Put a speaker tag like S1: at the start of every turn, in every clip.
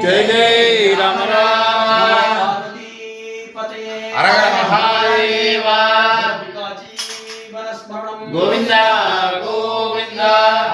S1: जय जय राम राम हर हर महादेव गोविंद गोविंद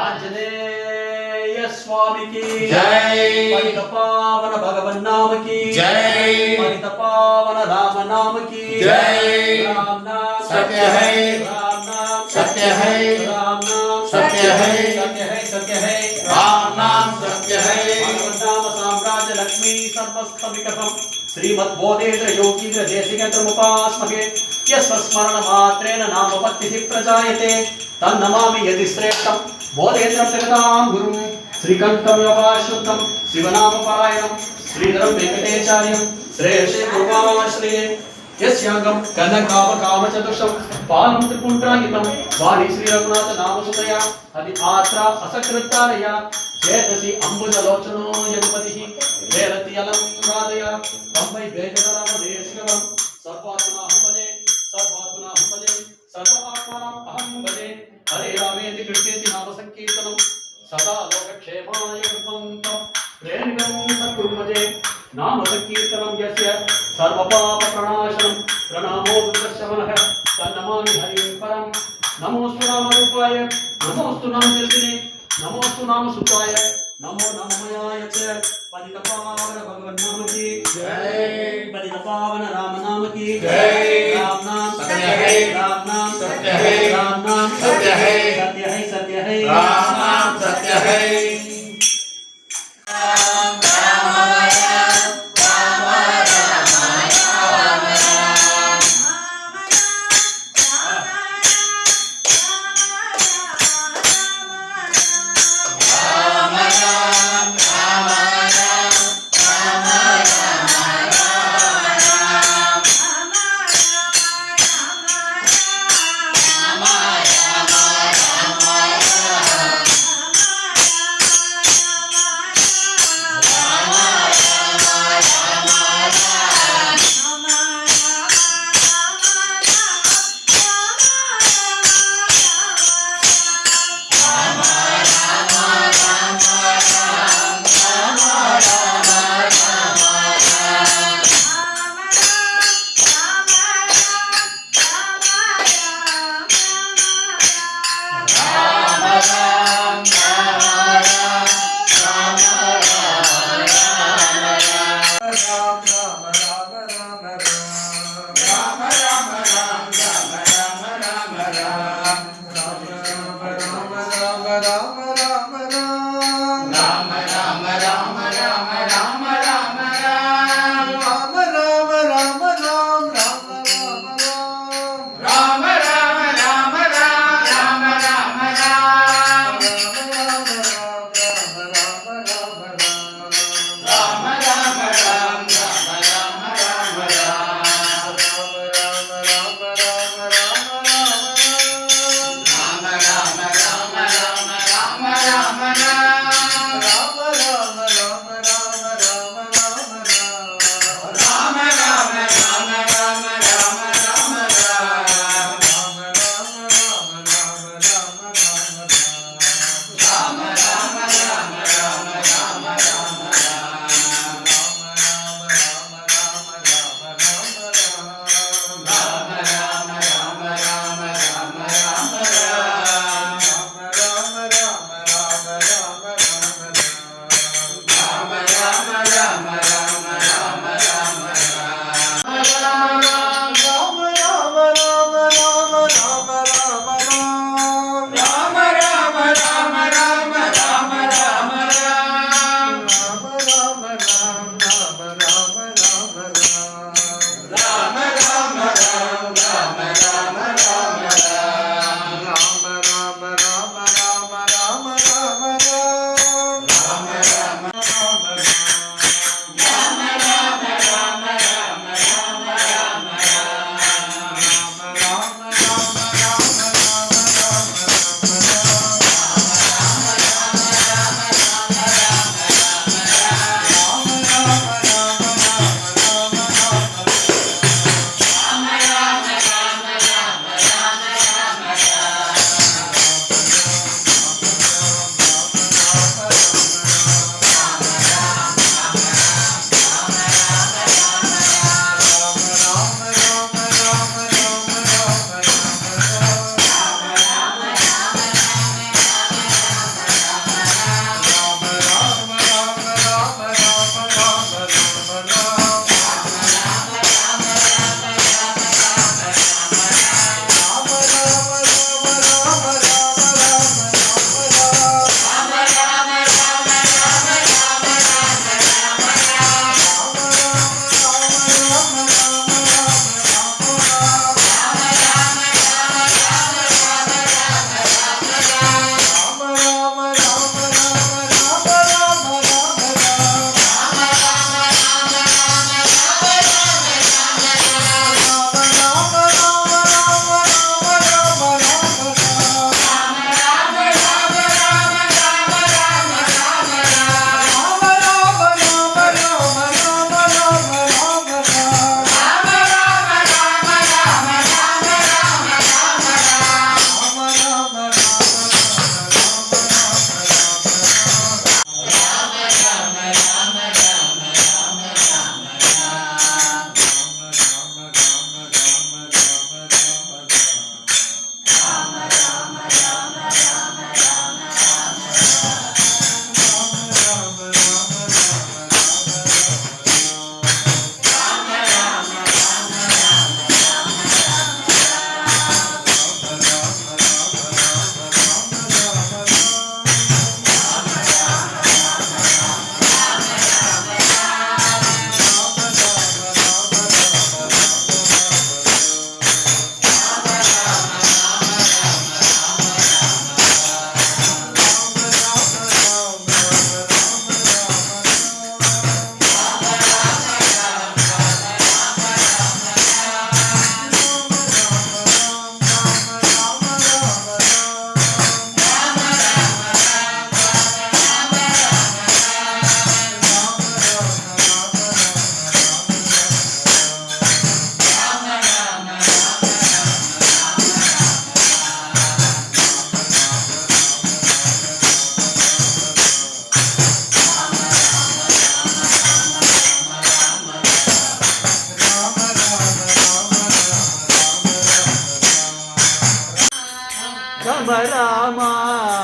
S2: आंजनेय स्वामी की
S1: जय
S2: पतित पावन भगवान नाम की
S1: जय
S2: पतित पावन राम नाम की
S1: जय
S2: राम नाम
S1: सत्य है
S2: राम नाम
S1: सत्य है
S2: राम नाम
S1: सत्य है
S2: सत्य है सत्य है
S1: राम नाम सत्य है
S2: भगवन् नाम साम्राज्य लक्ष्मी सर्वस्थविकटम श्रीमद्बोधेन्द्र योगीन्द्र देशिकेन्द्रमुपास्महे यस्य स्मरण मात्रेण नामपत्तिः प्रजायते तन्नमामि यदि श्रेष्ठं बोधेन्द्र जगदां गुरुं श्रीकण्ठं योगाश्रुतं शिवनामपारायणं श्रीधरं वेंकटेचार्यं श्रेयसे गुरुवामाश्रये यस्यांगं कनकामकामचतुष्टं पालं त्रिपुण्ड्राहितं वाणी श्रीरघुनाथ नामसुतया अति आत्रा असकृत्तारया चेतसि अम्बुजलोचनो यंपतिः वेरति अलं राधया तम्मै वेंकटरामदेशिकं सर्वात्मनाहं भजे सर्वात्मनाहं भजे सर्वात्मनाम् अहं भजे हरे रामेति कृष्णेति नाम संकीर्तनं सदा लोकक्षेमाय कृतं प्रेमिकं सद्गुरुं भजे नाम संकीर्तनं यस्य सर्वपापप्रणाशनं प्रणामो दुःखशमनः तन्नमामि हरिं परं नमोऽस्तु नामरूपाय नमोऽस्तु नामशिल्पिने नमोऽस्तु नामसुताय नमो नममयाय च पतितपावन भगवान नाम की जय पतितपावन राम नाम की जय राम नाम सत्य है राम नाम सत्य है राम नाम सत्य है सत्य है सत्य है
S1: राम नाम सत्य है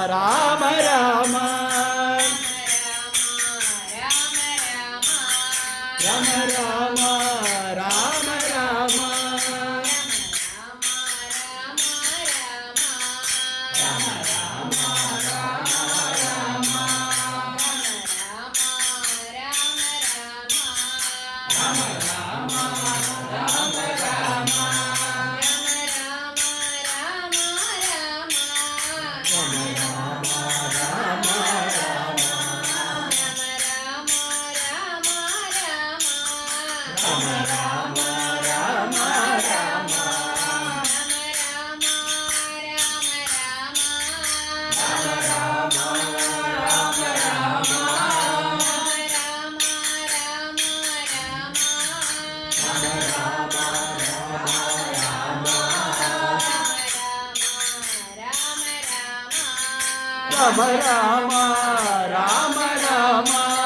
S3: ರಾಮ ರಾಮ ರಾಮ ರಾಮ ರಾಮ ರಾಮ ರಾಮ ರಾಮ ರಾಮ ರಾಮ